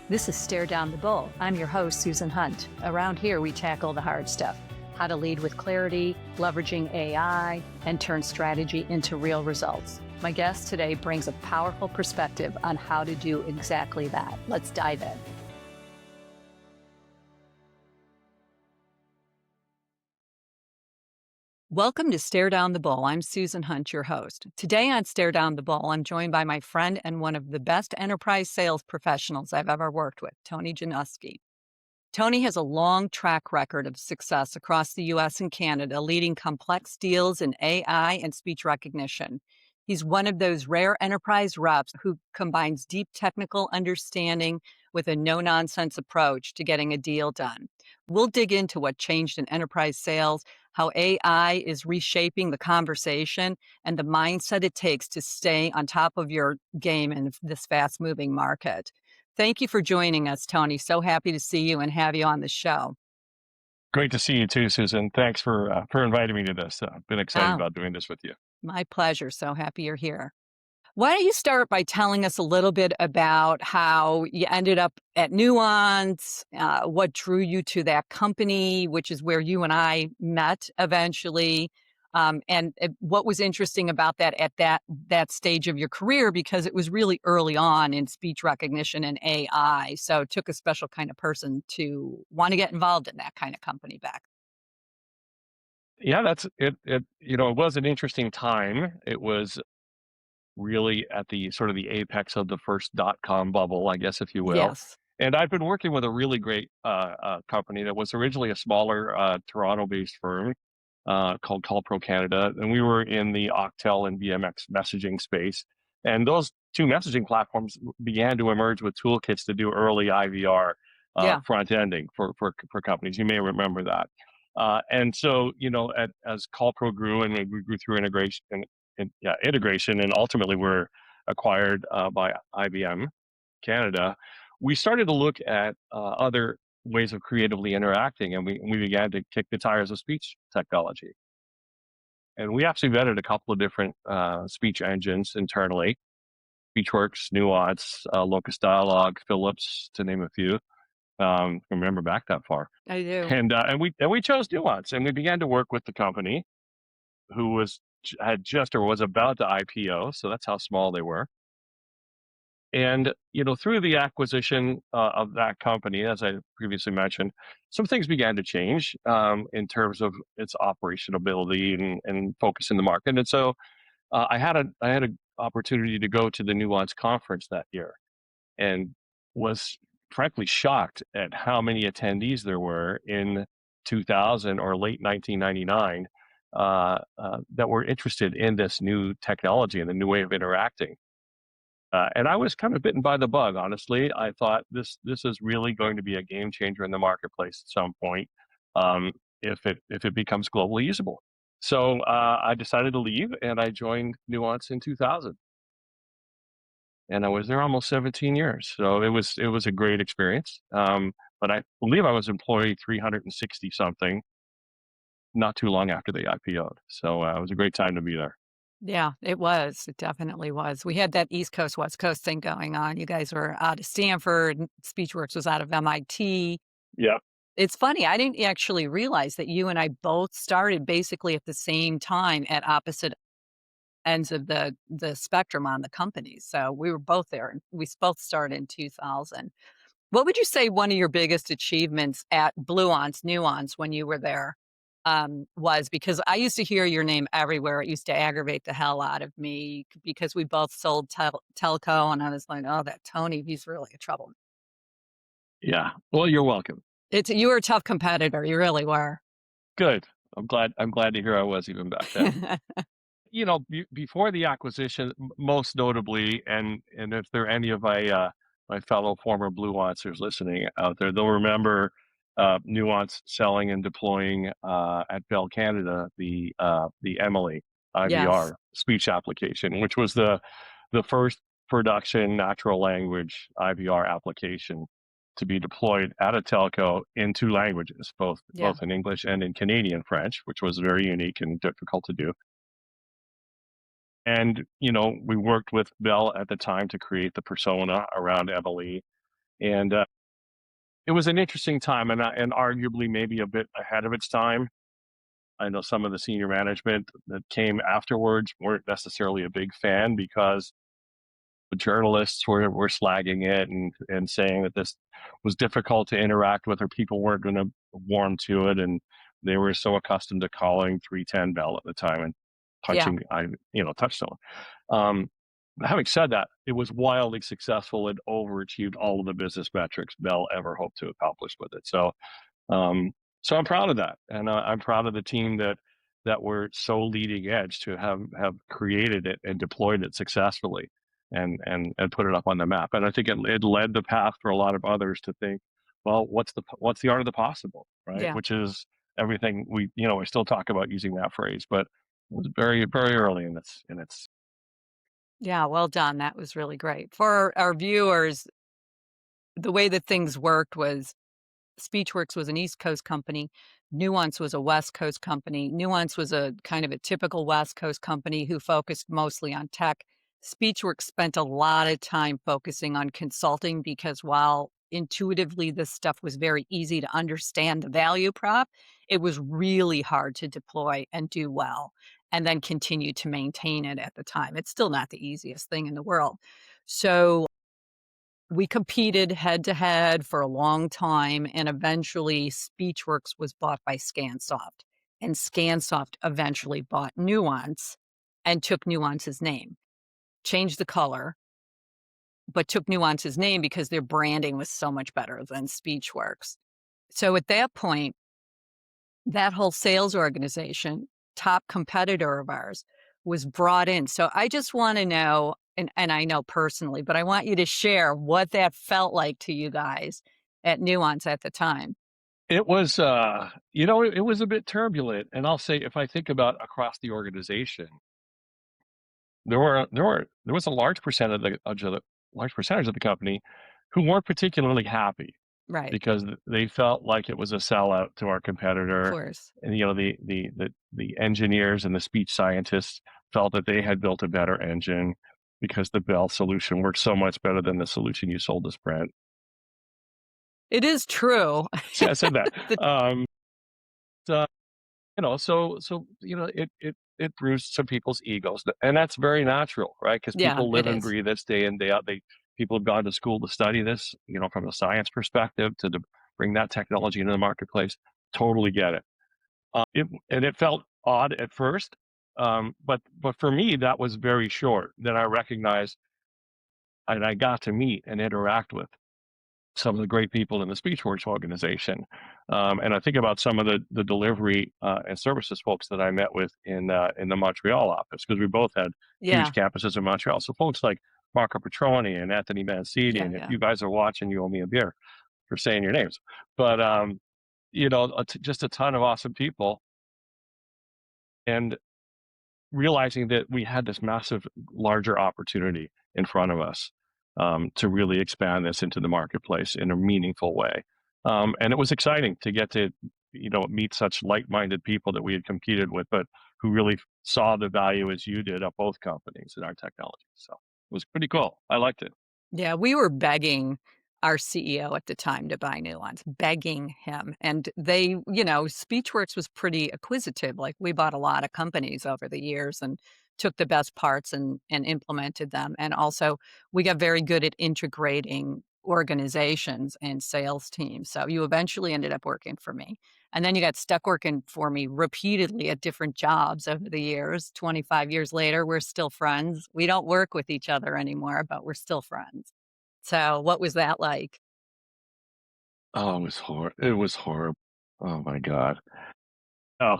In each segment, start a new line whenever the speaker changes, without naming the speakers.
This is Stare Down the Bull. I'm your host, Susan Hunt. Around here, we tackle the hard stuff: how to lead with clarity, leveraging AI, and turn strategy into real results. My guest today brings a powerful perspective on how to do exactly that. Let's dive in. Welcome to Stare Down the Bull. I'm Susan Hunt, your host. Today on Stare Down the Bull, I'm joined by my friend and one of the best enterprise sales professionals I've ever worked with, Tony Janusky. Tony has a long track record of success across the US and Canada, leading complex deals in AI and speech recognition. He's one of those rare enterprise reps who combines deep technical understanding with a no-nonsense approach to getting a deal done. We'll dig into what changed in enterprise sales, how AI is reshaping the conversation, and the mindset it takes to stay on top of your game in this fast-moving market. Thank you for joining us, Tony. So happy to see you and have you on the show.
Great to see you too, Susan. Thanks for inviting me to this. I've been excited about doing this with you.
My pleasure. So happy you're here. Why don't you start by telling us a little bit about how you ended up at Nuance, what drew you to that company, which is where you and I met eventually, and what was interesting about that at that stage of your career, because it was really early on in speech recognition and AI. So it took a special kind of person to want to get involved in that kind of company back.
Yeah, that's it. It was an interesting time. It was really at the sort of the apex of the first .com bubble, I guess, if you will.
Yes.
And I've been working with a really great company that was originally a smaller Toronto-based firm called CallPro Canada, and we were in the Octel and VMX messaging space. And those two messaging platforms began to emerge with toolkits to do early IVR
Yeah.
front ending for companies. You may remember that. And so, as CallPro grew and we grew through integration, and ultimately we're acquired by IBM Canada, we started to look at other ways of creatively interacting, and we began to kick the tires of speech technology. And we actually vetted a couple of different speech engines internally: SpeechWorks, Nuance, Locus Dialogue, Philips, to name a few. Remember back that far.
I do.
And we chose Nuance, and we began to work with the company who was about to IPO. So that's how small they were. And, through the acquisition of that company, as I previously mentioned, some things began to change in terms of its operationability and focus in the market. And so I had an opportunity to go to the Nuance conference that year, and was frankly shocked at how many attendees there were in 2000 or late 1999 that were interested in this new technology and the new way of interacting. And I was kind of bitten by the bug, honestly. I thought this is really going to be a game changer in the marketplace at some point, if it becomes globally usable. So I decided to leave, and I joined Nuance in 2000, and I was there almost 17 years. So it was a great experience. But I believe I was employee 360 something not too long after they IPO'd. So it was a great time to be there.
Yeah, it was. It definitely was. We had that East Coast, West Coast thing going on. You guys were out of Stanford, and SpeechWorks was out of MIT.
Yeah.
It's funny, I didn't actually realize that you and I both started basically at the same time at opposite ends of the spectrum on the companies. So we were both there, and we both started in 2000. What would you say one of your biggest achievements at Nuance, when you were there, was? Because I used to hear your name everywhere. It used to aggravate the hell out of me because we both sold telco, and I was like, oh, that Tony, he's really a trouble.
Yeah. Well, you're welcome.
You were a tough competitor. You really were.
Good. I'm glad to hear I was even back then. Before the acquisition, most notably, and if there are any of my fellow former Nuancers listening out there, they'll remember Nuance selling and deploying at Bell Canada the Emily IVR
Yes.
speech application, which was the first production natural language IVR application to be deployed at a telco in two languages, both in English and in Canadian French, which was very unique and difficult to do. And, we worked with Bell at the time to create the persona around Emily. And it was an interesting time, and arguably maybe a bit ahead of its time. I know some of the senior management that came afterwards weren't necessarily a big fan because the journalists were slagging it and saying that this was difficult to interact with, or people weren't going to warm to it, and they were so accustomed to calling 310 Bell at the time and
Yeah.
punching touchstone. Um, Having said that, it was wildly successful and overachieved all of the business metrics Bell ever hoped to accomplish with it. Um, so I'm proud of that, and I'm proud of the team that were so leading edge to have created it and deployed it successfully, and put it up on the map. And I think it led the path for a lot of others to think, well, what's the art of the possible, right?
Yeah.
Which is everything we still talk about using that phrase, but it was very very early in its.
Yeah, well done. That was really great. For our viewers, the way that things worked was Speechworks was an East Coast company. Nuance was a West Coast company. Nuance was a kind of a typical West Coast company who focused mostly on tech. Speechworks spent a lot of time focusing on consulting because while intuitively this stuff was very easy to understand the value prop, it was really hard to deploy and do well and then continue to maintain it at the time. It's still not the easiest thing in the world. So we competed head to head for a long time, and eventually Speechworks was bought by Scansoft, and Scansoft eventually bought Nuance and took Nuance's name, changed the color, but took Nuance's name because their branding was so much better than Speechworks. So at that point, that whole sales organization, top competitor of ours, was brought in. So I just want to know, and I know personally, but I want you to share what that felt like to you guys at Nuance at the time.
It was, it was a bit turbulent, and I'll say if I think about across the organization, there was a large large percentage of the company who weren't particularly happy
Right.
because they felt like it was a sellout to our
Of
competitor,
course.
and the engineers and the speech scientists felt that they had built a better engine because the Bell solution worked so much better than the solution you sold to Sprint.
It is true.
See, I said that.
The
So, it bruised some people's egos, and that's very natural, right? Because
Yeah,
people
it
live and
is.
breathe this day in, day out. People have gone to school to study this, from a science perspective bring that technology into the marketplace. Totally get it. It felt odd at first, but for me that was very short. Then I recognized, and I got to meet and interact with some of the great people in the Speechworks organization. And I think about some of the delivery and services folks that I met with in the Montreal office, because we both had huge
Yeah.
campuses in Montreal. So folks like Marco Petroni and Anthony Mancini,
Yeah,
and if
yeah.
you guys are watching, you owe me a beer for saying your names. But just a ton of awesome people, and realizing that we had this massive, larger opportunity in front of us, to really expand this into the marketplace in a meaningful way. And it was exciting to get to, meet such like-minded people that we had competed with, but who really saw the value as you did at both companies in our technology. So it was pretty cool. I liked it.
Yeah, we were begging our CEO at the time to buy Nuance, begging him. And Speechworks was pretty acquisitive. Like we bought a lot of companies over the years and took the best parts and implemented them. And also we got very good at integrating organizations and sales teams. So you eventually ended up working for me. And then you got stuck working for me repeatedly at different jobs over the years. 25 years later, we're still friends. We don't work with each other anymore, but we're still friends. So what was that like?
Oh, it was horrible. Oh my God. Oh,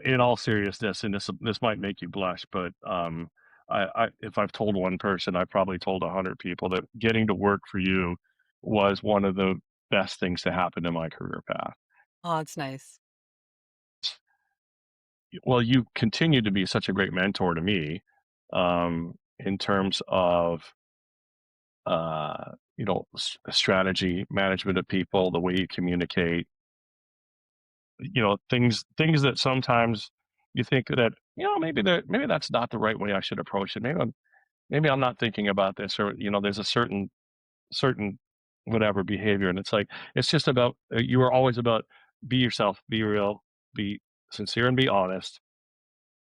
in all seriousness, and this might make you blush, but if I've told one person, I've probably told 100 people that getting to work for you was one of the best things to happen in my career path.
Oh, it's nice.
Well, you continue to be such a great mentor to me, in terms of strategy, management of people, the way you communicate, things that sometimes you think that maybe that's not the right way I should approach it. maybe I'm not thinking about this, or there's a certain whatever behavior, and it's like it's just about you are always about be yourself, be real, be sincere, and be honest.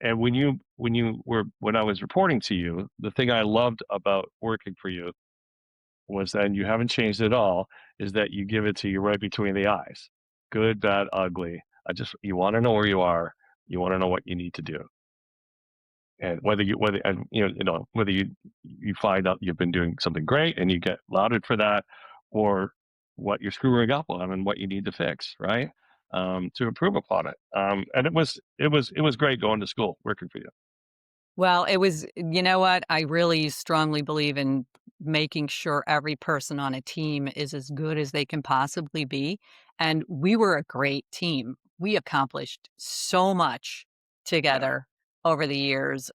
And when I was reporting to you, the thing I loved about working for you was that you haven't changed at all, is that you give it to you right between the eyes. Good, bad, ugly. You want to know where you are. You want to know what you need to do. And whether you find out you've been doing something great and you get lauded for that, or what you're screwing up on and what you need to fix, right? To improve upon it. And it was great going to school, working for you.
Well, you know what? I really strongly believe in making sure every person on a team is as good as they can possibly be. And we were a great team. We accomplished so much
Yeah.
together over the years.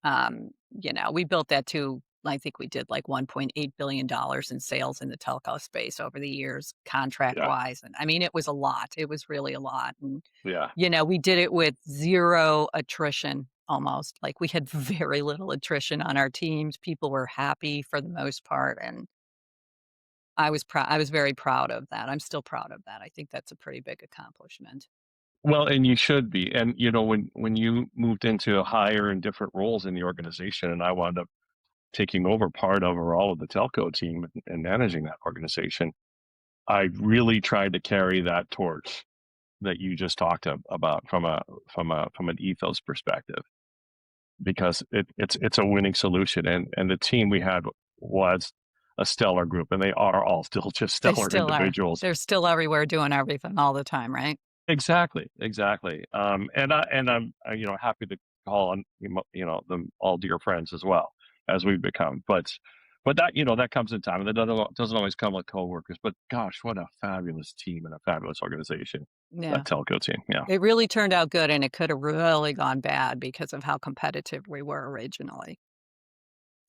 We built that to, I think we did like $1.8 billion in sales in the telco space over the years, contract
Yeah.
wise. And I mean, it was a lot. It was really a lot. And
Yeah.
we did it with 0 attrition almost, like, we had very little attrition on our teams, people were happy for the most part, and I was very proud of that, I'm still proud of that, I think that's a pretty big accomplishment.
Well, and you should be. And when you moved into higher and different roles in the organization, and I wound up taking over part overall of the telco team and managing that organization, I really tried to carry that torch that you just talked about from an ethos perspective, because it's a winning solution, and the team we had was a stellar group, and they are all still just
They
stellar
still are.
individuals.
They're still everywhere doing everything all the time, right?
Exactly, exactly. And I'm happy to call on them all dear friends as well as we've become. But that comes in time, and that doesn't always come with coworkers. But gosh, what a fabulous team and a fabulous organization,
Yeah.
that telco team. Yeah.
It really turned out good, and it could have really gone bad because of how competitive we were originally.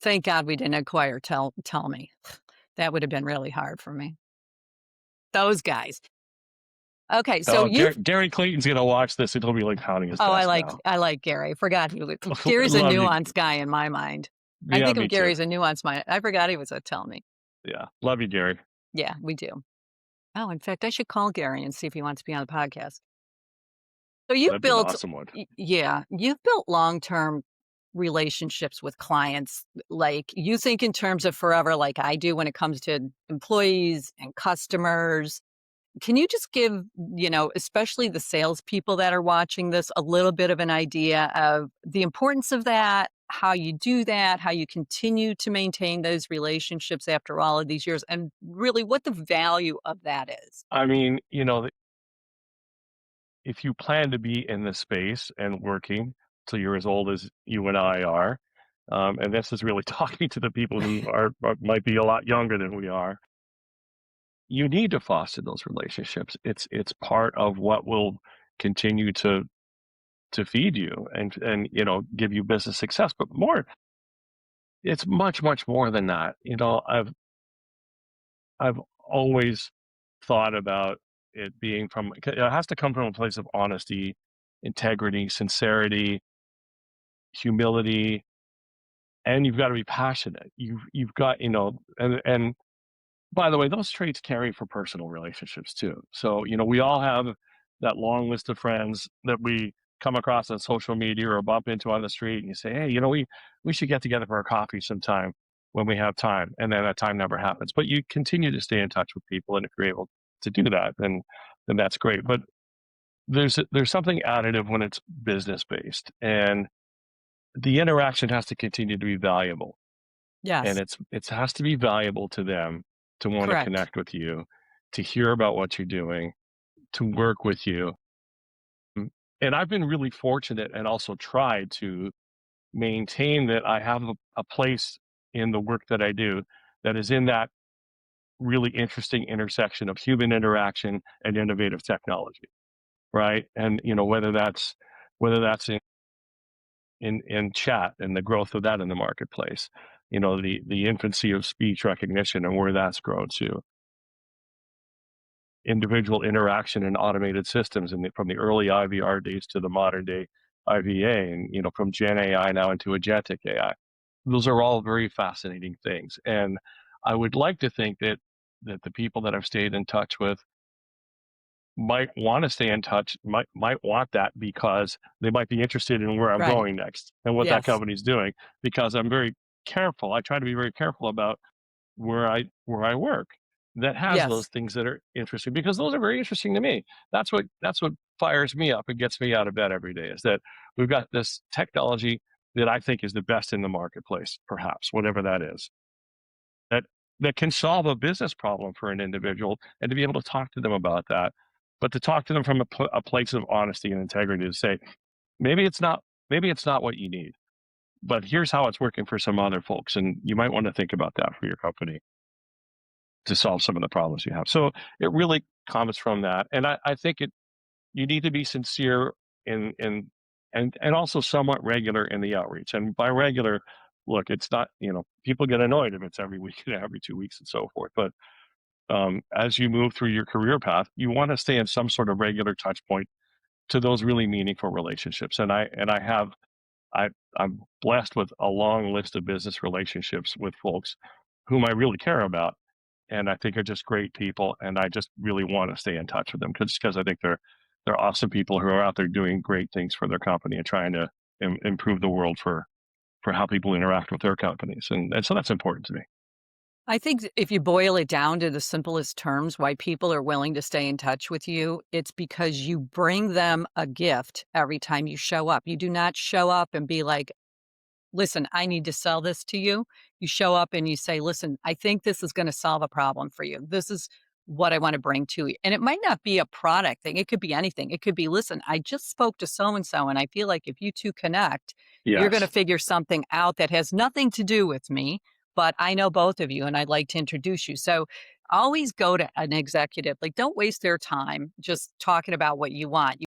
Thank God we didn't acquire Tell Me. That would have been really hard for me. Those guys. Okay, so
Oh,
you've
Gary Clayton's gonna watch this, and he'll be like pounding his
Oh,
desk now.
I like Gary. I forgot he was Gary's a
Love you.
nuance guy in my mind. I
Yeah,
think of
me too.
Gary as a nuance mind. I forgot he was a Tell Me.
Yeah, love you, Gary.
Yeah, we do. Oh, in fact, I should call Gary and see if he wants to be on the podcast. So
That'd be an awesome one.
yeah, you've built long-term relationships with clients. Like, you think in terms of forever like I do when it comes to employees and customers. Can you just give, especially the salespeople that are watching this, a little bit of an idea of the importance of that, how you do that, how you continue to maintain those relationships after all of these years, and really what the value of that is?
I mean, if you plan to be in this space and working till you're as old as you and I are, and this is really talking to the people who might be a lot younger than we are, you need to foster those relationships. It's part of what will continue to feed you and give you business success. But more, it's much more than that. I've always thought about it being it has to come from a place of honesty, integrity, sincerity, humility, and you've got to be passionate. You've got, and by the way, those traits carry for personal relationships too. So, we all have that long list of friends that we come across on social media or bump into on the street, and you say, hey, we should get together for a coffee sometime when we have time. And then that time never happens. But you continue to stay in touch with people, and if you're able to do that, then that's great. But there's something additive when it's business based, and the interaction has to continue to be valuable, and
Yes,
it has to be valuable to them to want to
correct.
connect with you, to hear about what you're doing, to work with you. And I've been really fortunate and also tried to maintain that I have a place in the work that I do that is in that really interesting intersection of human interaction and innovative technology, right? And whether that's in chat and the growth of that in the marketplace, the infancy of speech recognition and where that's grown to, individual interaction in automated systems, from the early IVR days to the modern day IVA, and from Gen AI now into agentic AI. those are all very fascinating things. And I would like to think that the people that I've stayed in touch with might want to stay in touch, might want that because they might be interested in where I'm
Right.
going next and what that
Yes.
company's doing, because I'm very careful. I try to be very careful about where I work that has those
Yes.
things that are interesting, because those are very interesting to me. That's what fires me up and gets me out of bed every day, is that we've got this technology that I think is the best in the marketplace, perhaps, whatever that is, that that can solve a business problem for an individual, and to be able to talk to them about that, but to talk to them from a place of honesty and integrity, to say, maybe it's not what you need, but here's how it's working for some other folks, and you might want to think about that for your company to solve some of the problems you have. So it really comes from that, and I think you need to be sincere in and also somewhat regular in the outreach. And by regular, look, it's not, people get annoyed if it's every week and every 2 weeks and so forth. But as you move through your career path, you want to stay in some sort of regular touch point to those really meaningful relationships. I I'm blessed with a long list of business relationships with folks whom I really care about, and I think are just great people, and I just really want to stay in touch with them, because I think they're awesome people who are out there doing great things for their company and trying to improve the world for how people interact with their companies, and so that's important to me.
I think if you boil it down to the simplest terms, why people are willing to stay in touch with you, it's because you bring them a gift every time you show up. You do not show up and be like, listen, I need to sell this to you. You show up and you say, listen, I think this is going to solve a problem for you. This is what I want to bring to you. And it might not be a product thing. It could be anything. It could be, listen, I just spoke to so and so, and I feel like if you two connect, you're going to
Yes,
figure something out that has nothing to do with me, but I know both of you and I'd like to introduce you. So always go to an executive. Like, don't waste their time just talking about what you want.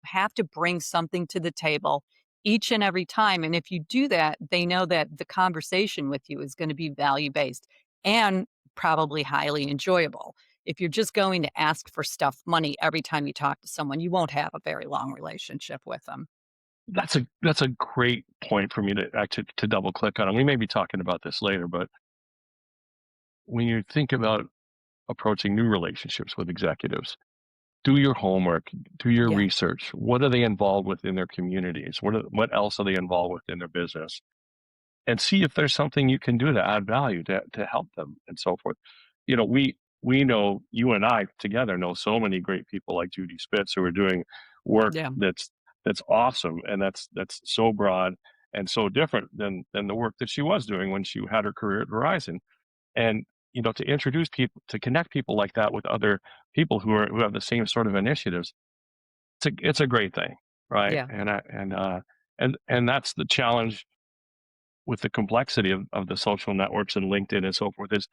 Have to bring something to the table each and every time. And if you do that, they know that the conversation with you is going to be value based and probably highly enjoyable. If you're just going to ask for stuff, money every time you talk to someone, you won't have a very long relationship with them.
that's a great point for me to actually to double click on, and we may be talking about this later. But when you think about approaching new relationships with executives, do your homework, do your
Yeah.
research. What are they involved with in their communities? What else are they involved with in their business? And see if there's something you can do to add value to help them and so forth. We know, you and I together know so many great people like Judy Spitz, who are doing work
Yeah.
that's awesome, and that's so broad and so different than the work that she was doing when she had her career at Verizon. And to introduce people, to connect people like that with other people who have the same sort of initiatives, it's a great thing, right?
Yeah.
And that's the challenge with the complexity of the social networks and LinkedIn and so forth, is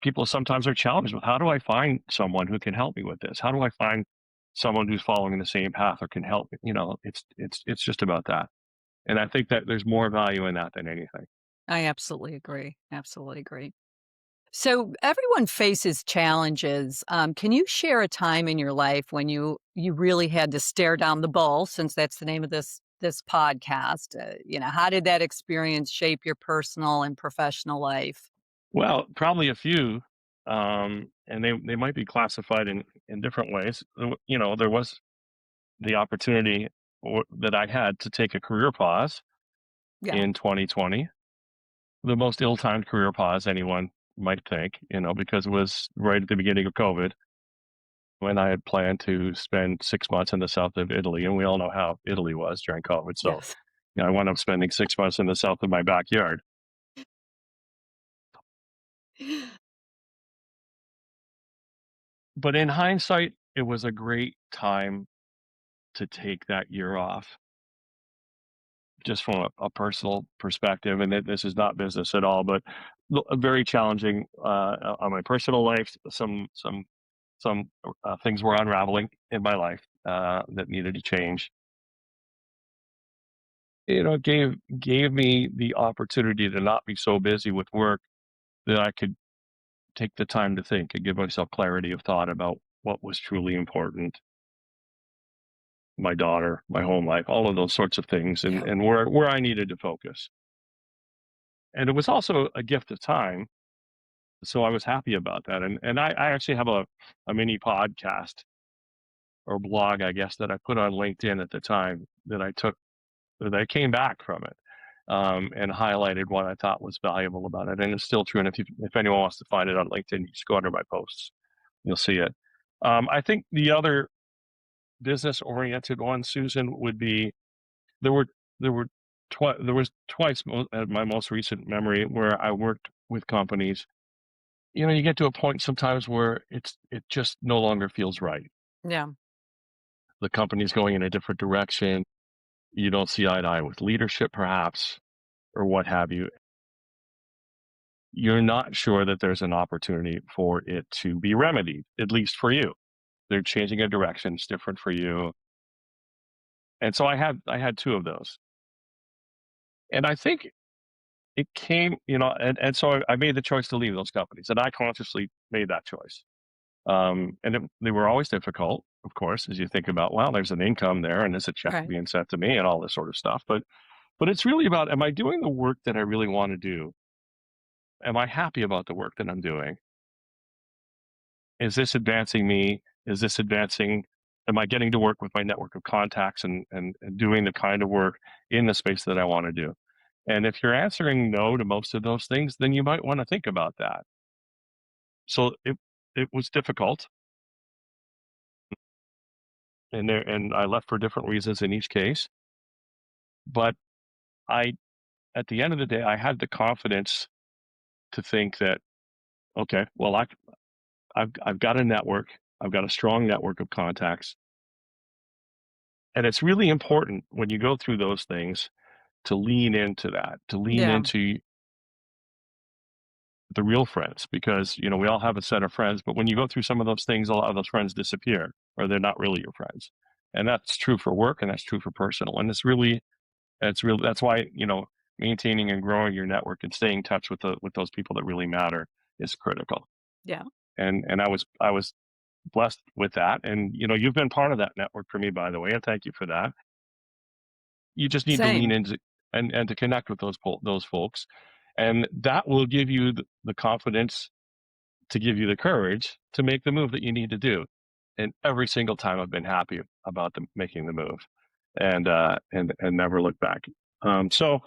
people sometimes are challenged with, how do I find someone who can help me with this? How do I find someone who's following the same path or can help me? It's just about that. And I think that there's more value in that than anything.
I absolutely agree. Absolutely agree. So everyone faces challenges. Can you share a time in your life when you really had to stare down the bull, since that's the name of this podcast? How did that experience shape your personal and professional life?
Well, probably a few, and they might be classified in different ways. There was the opportunity that I had to take a career pause
Yeah.
in 2020, the most ill-timed career pause anyone might think, because it was right at the beginning of COVID, when I had planned to spend 6 months in the south of Italy, and we all know how Italy was during COVID. So,
Yes.
I wound up spending 6 months in the south of my backyard. But in hindsight, it was a great time to take that year off, just from a personal perspective. And this is not business at all, but very challenging on my personal life. Some things were unraveling in my life that needed to change. It gave me the opportunity to not be so busy with work, that I could take the time to think and give myself clarity of thought about what was truly important, my daughter, my home life, all of those sorts of things, and
Yeah.
where I needed to focus. And it was also a gift of time. So I was happy about that. And I actually have a mini podcast or blog, I guess, that I put on LinkedIn at the time that I came back from it, and highlighted what I thought was valuable about it. And it's still true. And if anyone wants to find it on LinkedIn, you just go under my posts, you'll see it. I think the other business oriented one, Susan, would be there were there were there was twice at my most recent memory where I worked with companies. You get to a point sometimes where it just no longer feels right.
Yeah.
The company's going in a different direction. You don't see eye to eye with leadership, perhaps, or what have you. You're not sure that there's an opportunity for it to be remedied, at least for you. They're changing a direction. It's different for you. And so I had two of those. And I think it came, and so I made the choice to leave those companies, and I consciously made that choice. They were always difficult, of course, as you think about, well, there's an income there and there's a check
Right.
being sent to me and all this sort of stuff. But it's really about, am I doing the work that I really want to do? Am I happy about the work that I'm doing? Is this advancing me? Is this advancing? Am I getting to work with my network of contacts and doing the kind of work in the space that I want to do? And if you're answering no to most of those things, then you might want to think about that. So it was difficult, and I left for different reasons in each case. But I, at the end of the day, I had the confidence to think that, okay, well, I've got a network, I've got a strong network of contacts, and it's really important when you go through those things to lean into that, to lean
Yeah.
into the real friends, because we all have a set of friends, but when you go through some of those things, a lot of those friends disappear, or they're not really your friends, and that's true for work, and that's true for personal, and that's why maintaining and growing your network and staying in touch with those people that really matter is critical.
Yeah.
And I was blessed with that, and you've been part of that network for me, by the way, and thank you for that. You just need to lean
Same.
into and to connect with those folks, and that will give you the confidence to give you the courage to make the move that you need to do. And every single time I've been happy about making the move, and never look back. So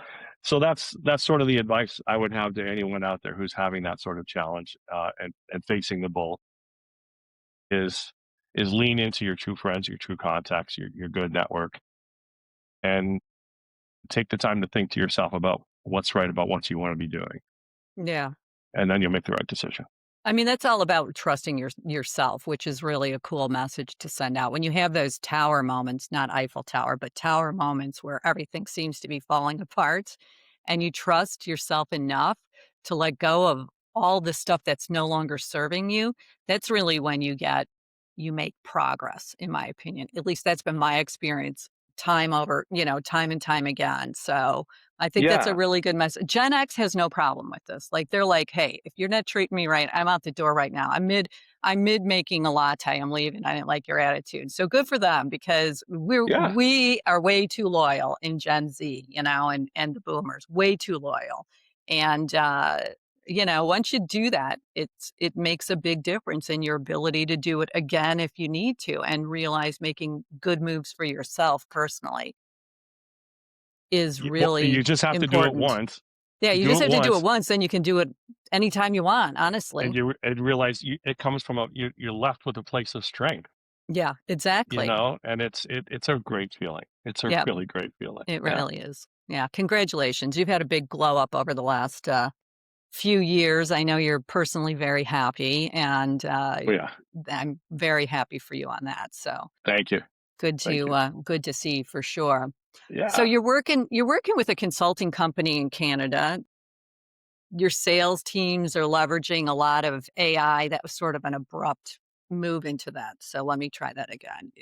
that's sort of the advice I would have to anyone out there who's having that sort of challenge, and facing the bull is lean into your true friends, your true contacts, your good network, and take the time to think to yourself about what's right about what you want to be doing,
Yeah.
and then you'll make the right decision.
I mean, that's all about trusting yourself, which is really a cool message to send out. When you have those tower moments, not Eiffel Tower, but tower moments where everything seems to be falling apart, and you trust yourself enough to let go of all the stuff that's no longer serving you, that's really when you make progress, in my opinion. At least that's been my experience time over, time and time again. So I think that's a
Yeah,
really good message. Gen X has no problem with this. Like they're like, "Hey, if you're not treating me right, I'm out the door right now. I'm mid making a latte. I'm leaving. I didn't like your attitude." So good for them because
yeah.
we are way too loyal in Gen Z, and the boomers, way too loyal. And once you do that, it makes a big difference in your ability to do it again if you need to and realize making good moves for yourself personally is
Well, you
really
just have to do it
important.
once.
Yeah, you
Do
just
it
have to do it
once,
once, then you can do it anytime you want,
and
honestly.
you realize it comes from you're left with a place of strength,
Yeah, exactly.
and it's a great feeling. It's a
Yeah,
really great feeling.
it
Yeah.
really is. Yeah, congratulations. You've had a big glow up over the last, few years. I know you're personally very happy, and,
Well, yeah.
I'm very happy for you on that, so
Thank you. Thank you.
good to see for sure. So
Yeah.
you're working with a consulting company in Canada. Your sales teams are leveraging a lot of AI. That was sort of an abrupt move into that. So let me try that again.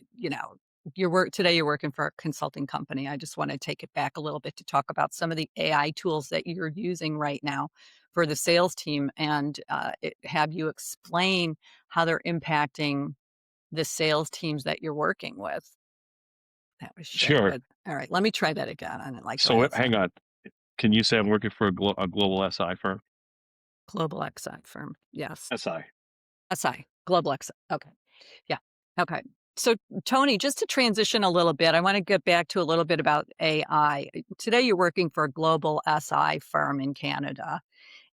You're working for a consulting company. I just want to take it back a little bit to talk about some of the AI tools that you're using right now for the sales team and have you explain how they're impacting the sales teams that you're working with. That was shit.
Sure.
Good. All right, let me try that again. I didn't like the way
So
it
hang
sounded.
on. Can you say I'm working for a global SI firm?
Global XI firm. Yes.
SI.
SI. Global XI. Okay. Yeah. Okay. So, Tony, just to transition a little bit, I want to get back to a little bit about AI. Today, you're working for a global SI firm in Canada,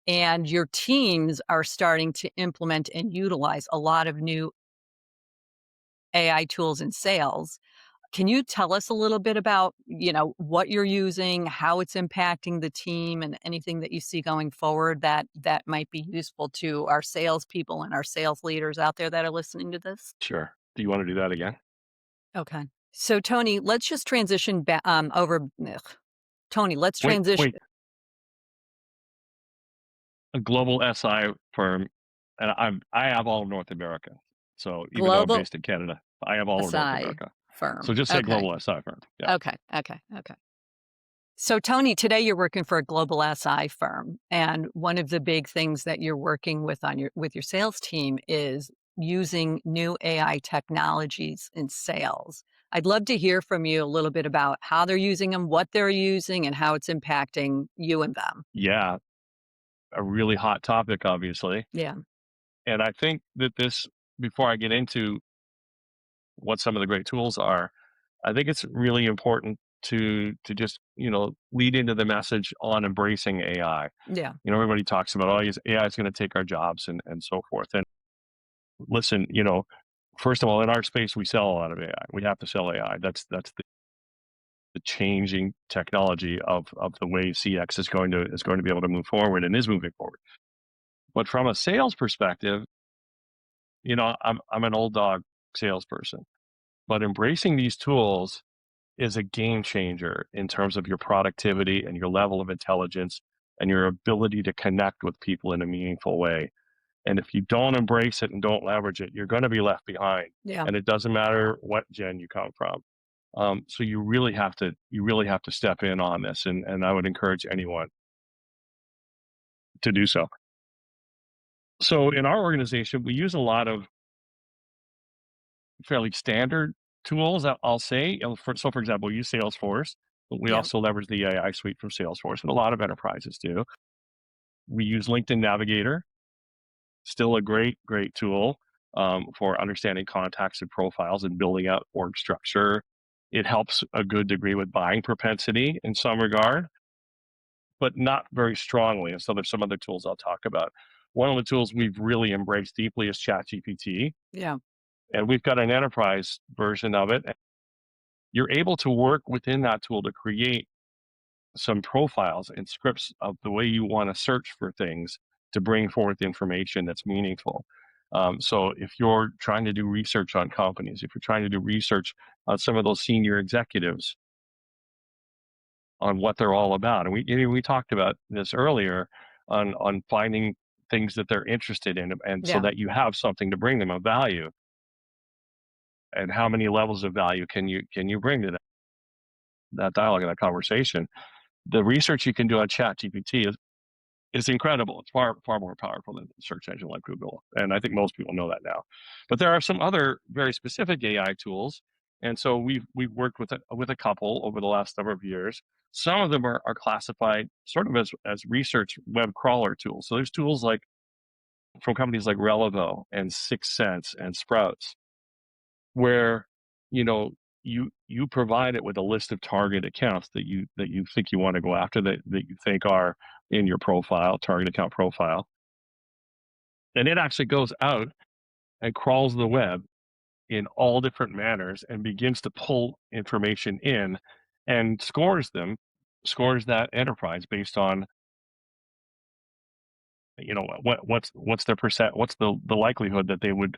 and your teams are starting to implement and utilize a lot of new AI tools in sales. Can you tell us a little bit about, what you're using, how it's impacting the team, and anything that you see going forward that might be useful to our salespeople and our sales leaders out there that are listening to this?
Sure. Do you want to do that again?
Okay. So, Tony, let's just transition back over. Tony, let's
Wait,
transition.
wait. A global SI firm, and I have all of North America. So even though I'm
Global
based in Canada, I have all of North
SI
America. So
firm.
just say
Okay.
global SI firm. Yeah.
Okay. Okay. Okay. So, Tony, today you're working for a global SI firm, and one of the big things that you're working with on your sales team is using new AI technologies in sales. I'd love to hear from you a little bit about how they're using them, what they're using, and how it's impacting you and them.
Yeah. A really hot topic, obviously.
Yeah,
And I think that before I get into what some of the great tools are, I think it's really important to just, lead into the message on embracing AI.
yeah,
Everybody talks about, oh, AI is going to take our jobs and so forth. And listen, first of all, in our space, we sell a lot of AI. We have to sell AI. That's the changing technology of the way CX is going to be able to move forward and is moving forward. But from a sales perspective, I'm an old dog salesperson, but embracing these tools is a game changer in terms of your productivity and your level of intelligence and your ability to connect with people in a meaningful way. And if you don't embrace it and don't leverage it, you're going to be left behind.
yeah.
And it doesn't matter what gen you come from. So you really have to step in on this, and I would encourage anyone to do so. So in our organization, we use a lot of fairly standard tools. I'll say. For example, we use Salesforce, but we
Yeah.
also leverage the AI suite from Salesforce, and a lot of enterprises do. We use LinkedIn Navigator, still a great tool for understanding contacts and profiles and building out org structure. It helps a good degree with buying propensity in some regard, but not very strongly. And so there's some other tools I'll talk about. One of the tools we've really embraced deeply is ChatGPT,
Yeah.
and we've got an enterprise version of it. You're able to work within that tool to create some profiles and scripts of the way you want to search for things to bring forth information that's meaningful. So if you're trying to do research on companies, if you're trying to do research on some of those senior executives on what they're all about, and we talked about this earlier on finding things that they're interested in, and so
Yeah.
that you have something to bring them of value, and how many levels of value can you bring to that dialogue and that conversation. The research you can do on ChatGPT is incredible. It's far more powerful than a search engine like Google, and I think most people know that now. But there are some other very specific AI tools, and so we've worked with a couple over the last number of years. Some of them are classified sort of as research web crawler tools. So there's tools like from companies like Relevo and Sixth Sense and Sprouts, where you know you provide it with a list of target accounts that you think you want to go after, that you think are in your target account profile, and it actually goes out and crawls the web in all different manners and begins to pull information in and scores that enterprise based on what's their percent, what's the likelihood that they would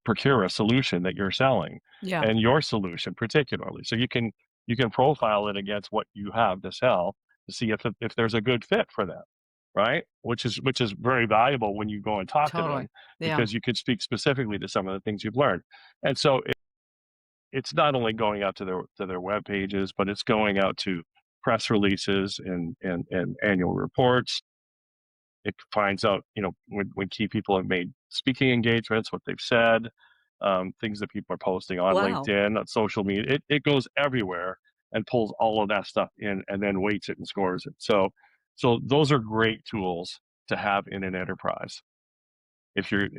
procure a solution that you're selling,
Yeah.
and your solution particularly. So you can profile it against what you have to sell to see if there's a good fit for them, right? Which is very valuable when you go and talk to
Totally.
them,
Yeah.
because you could speak specifically to some of the things you've learned. And so it's not only going out to their web pages, but it's going out to press releases and annual reports. It finds out, when key people have made speaking engagements, what they've said, things that people are posting on
Wow.
LinkedIn, on social media. It goes everywhere and pulls all of that stuff in, and then weights it and scores it. So So those are great tools to have in an enterprise if you're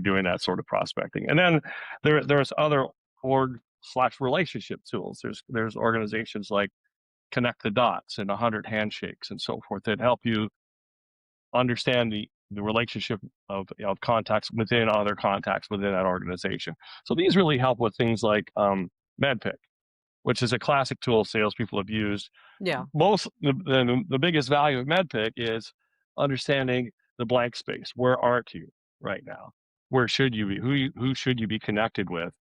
doing that sort of prospecting. And then there's other org/relationship tools. There's organizations like Connect the Dots and 100 Handshakes and so forth that help you understand the relationship of contacts within other contacts within that organization. So these really help with things like MedPick, which is a classic tool salespeople have used.
Yeah.
The biggest value of MedPick is understanding the blank space. Where aren't you right now? Where should you be? Who should you be connected with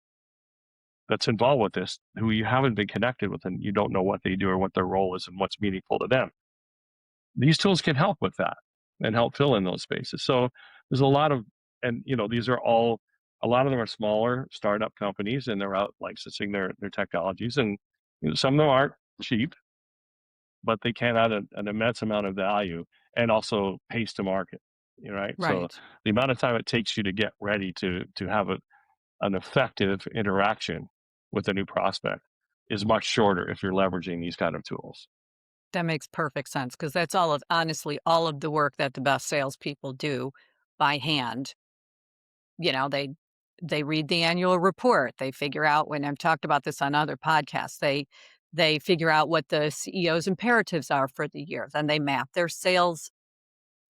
that's involved with this, who you haven't been connected with and you don't know what they do or what their role is and what's meaningful to them? These tools can help with that and help fill in those spaces. So there's a lot of, and these are all, a lot of them are smaller startup companies and they're out licensing their technologies, and some of them aren't cheap, but they can add an immense amount of value and also pace to market. Right. So
Right.
the amount of time it takes you to get ready to have an effective interaction with a new prospect is much shorter if you're leveraging these kind of tools.
That makes perfect sense because that's honestly, all of the work that the best salespeople do by hand. They read the annual report. They figure out, when I've talked about this on other podcasts, they figure out what the CEO's imperatives are for the year. Then they map their sales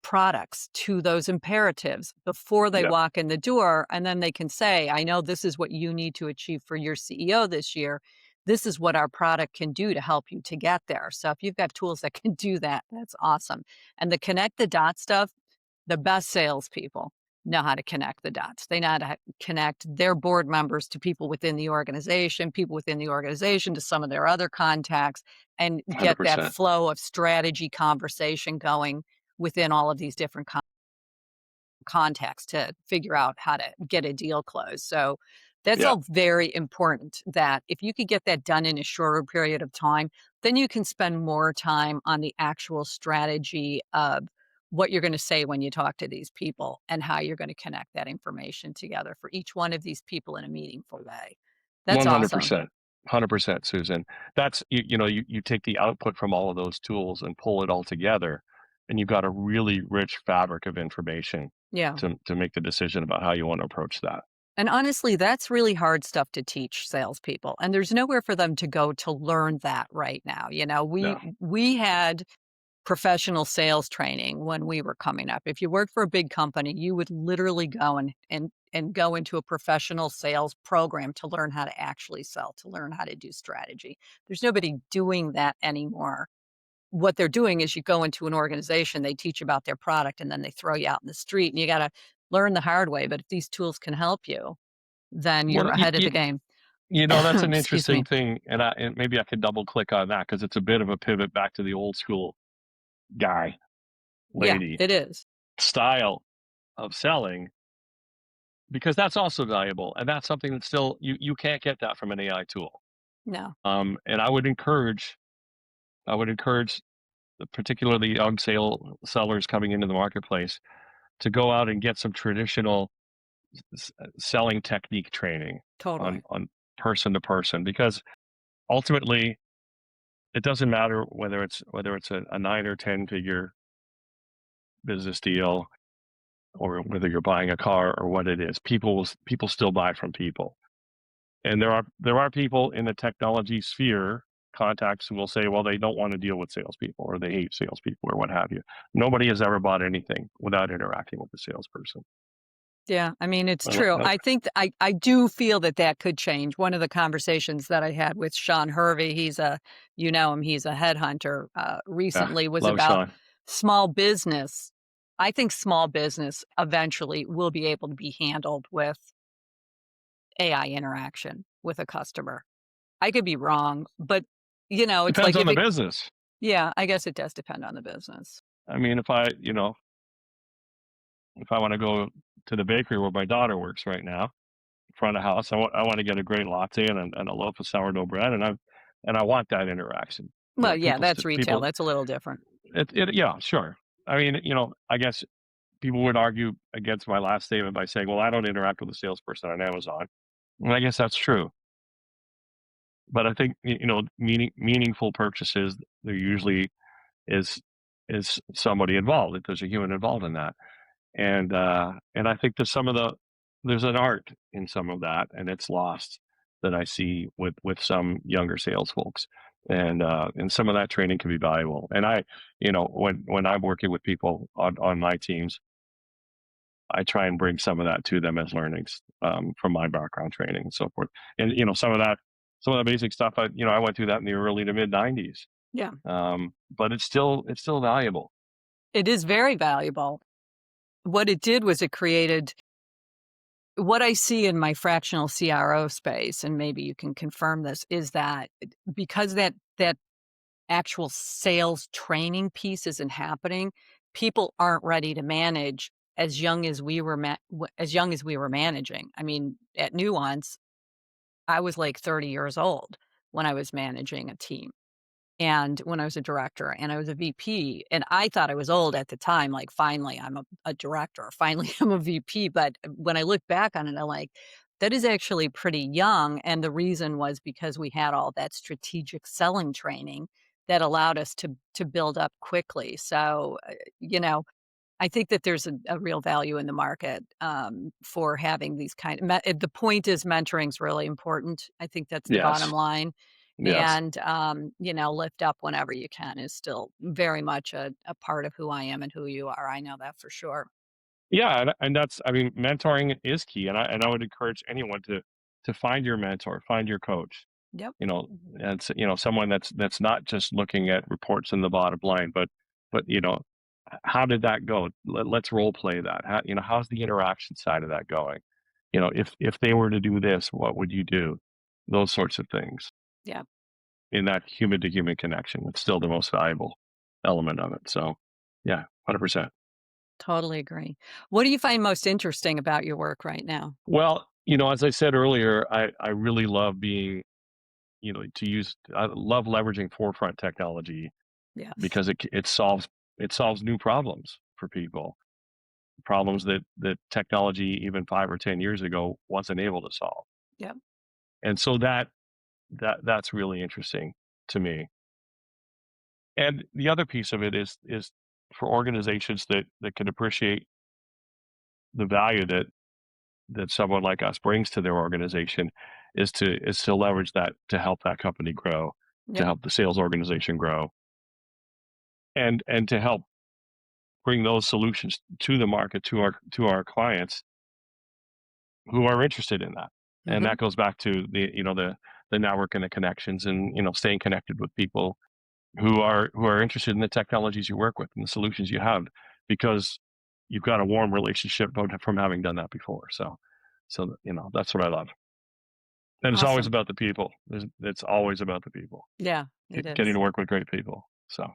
products to those imperatives before they
Yeah,
walk in the door. And then they can say, I know this is what you need to achieve for your CEO this year. This is what our product can do to help you to get there. So if you've got tools that can do that, that's awesome. And the connect the dot stuff, the best salespeople know how to connect the dots. They know how to connect their board members to people within the organization to some of their other contacts, and get that
100%.
flow of strategy conversation going within all of these different contexts to figure out how to get a deal closed. So that's
Yeah,
all very important, that if you could get that done in a shorter period of time, then you can spend more time on the actual strategy of what you're going to say when you talk to these people and how you're going to connect that information together for each one of these people in a meaningful way. That's awesome.
100%. 100%, Susan. That's, you take the output from all of those tools and pull it all together, and you've got a really rich fabric of information
Yeah.
to make the decision about how you want to approach that.
And honestly, that's really hard stuff to teach salespeople. And there's nowhere for them to go to learn that right now. We
No,
we had professional sales training when we were coming up. If you worked for a big company, you would literally go and go into a professional sales program to learn how to actually sell, to learn how to do strategy. There's nobody doing that anymore. What they're doing is you go into an organization, they teach about their product, and then they throw you out in the street, and you got to learn the hard way. But if these tools can help you, then you're
well,
ahead of the game.
that's an
Excuse
interesting
me.
thing, and maybe I could double click on that because it's a bit of a pivot back to the old school guy,
Yeah,
lady
it is.
style of selling, because that's also valuable, and that's something that still you can't get that from an AI tool.
No,
And I would encourage particularly young sellers coming into the marketplace to go out and get some traditional selling technique training
totally.
on person to person, because ultimately it doesn't matter whether it's a 9 or 10 figure business deal, or whether you're buying a car or what it is. People still buy from people. And there are people in the technology sphere, contacts, who will say, well, they don't want to deal with salespeople or they hate salespeople or what have you. Nobody has ever bought anything without interacting with the salesperson.
Yeah, I mean, it's
Uh,
true.
uh,
I think I do feel that could change. One of the conversations that I had with Sean Hervey, you know him, he's a headhunter,
yeah,
recently, was
love
about
Sean.
small business. I think small business eventually will be able to be handled with AI interaction with a customer. I could be wrong, but it's
Depends
like
on
if
the
it,
business.
yeah, I guess it does depend on the business.
I mean, if I want to go to the bakery where my daughter works right now, front of house, I want to get a great latte and a loaf of sourdough bread, and I want that interaction.
Well, yeah, that's retail.
People,
That's a little different.
yeah, sure. I mean, I guess people would argue against my last statement by saying, well, I don't interact with a salesperson on Amazon. And I guess that's true. But I think, meaningful purchases, there usually is is somebody involved, if there's a human involved in that. And I think there's an art in some of that, and it's lost, that I see with some younger sales folks. And some of that training can be valuable. And when I'm working with people on my teams, I try and bring some of that to them as learnings, from my background training and so forth. And some of the basic stuff, I went through that in the early to mid '90s.
Yeah.
But it's still valuable.
It is very valuable. What it did was it created what I see in my fractional CRO space, and maybe you can confirm this, is that because that actual sales training piece isn't happening, people aren't ready to manage as young as we were as young as we were managing. I mean, at Nuance, I was like 30 years old when I was managing a team. And when I was a director and I was a VP, and I thought I was old at the time, like, finally, I'm a director, finally, I'm a VP. But when I look back on it, I'm like, that is actually pretty young. And the reason was because we had all that strategic selling training that allowed us to build up quickly. So, I think that there's a real value in the market for having these the point is mentoring is really important. I think that's the bottom
Yes.
line.
Yes.
And, lift up whenever you can is still very much a part of who I am and who you are. I know that for sure.
Yeah, and that's, I mean, mentoring is key, and I would encourage anyone to find your mentor, find your coach.
Yep.
And someone that's not just looking at reports in the bottom line, but how did that go? Let's role play that. How's the interaction side of that going? If they were to do this, what would you do? Those sorts of things.
Yeah.
In that human to human connection, it's still the most valuable element of it. So, yeah, 100%.
Totally agree. What do you find most interesting about your work right now?
Well, as I said earlier, I really love I love leveraging forefront technology
Yes.
because it solves new problems for people, problems that technology even 5 or 10 years ago wasn't able to solve.
Yep.
And so that's really interesting to me. And the other piece of it is for organizations that can appreciate the value that someone like us brings to their organization, is to leverage that to help that company grow, to
Yep.
help the sales organization grow, and to help bring those solutions to the market, to our clients who are interested in that. And
Hmm.
that goes back to the network and the connections, and staying connected with people who are interested in the technologies you work with and the solutions you have, because you've got a warm relationship from having done that before. So that's what I love. And it's always
Awesome.
about the people. It's always about the people.
Yeah, it
Getting
is.
to work with great people. So,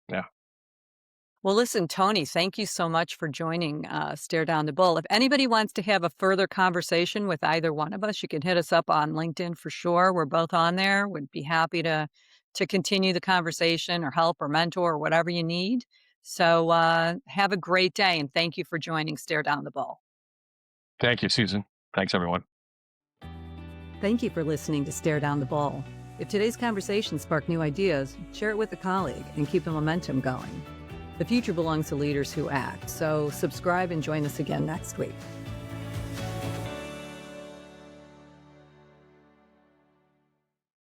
yeah.
Well, listen, Tony, thank you so much for joining Stare Down the Bull. If anybody wants to have a further conversation with either one of us, you can hit us up on LinkedIn for sure. We're both on there. Would be happy to continue the conversation or help or mentor or whatever you need. So have a great day, and thank you for joining Stare Down the Bull.
Thank you, Susan. Thanks, everyone.
Thank you for listening to Stare Down the Bull. If today's conversation sparked new ideas, share it with a colleague and keep the momentum going. The future belongs to leaders who act, so subscribe and join us again next week.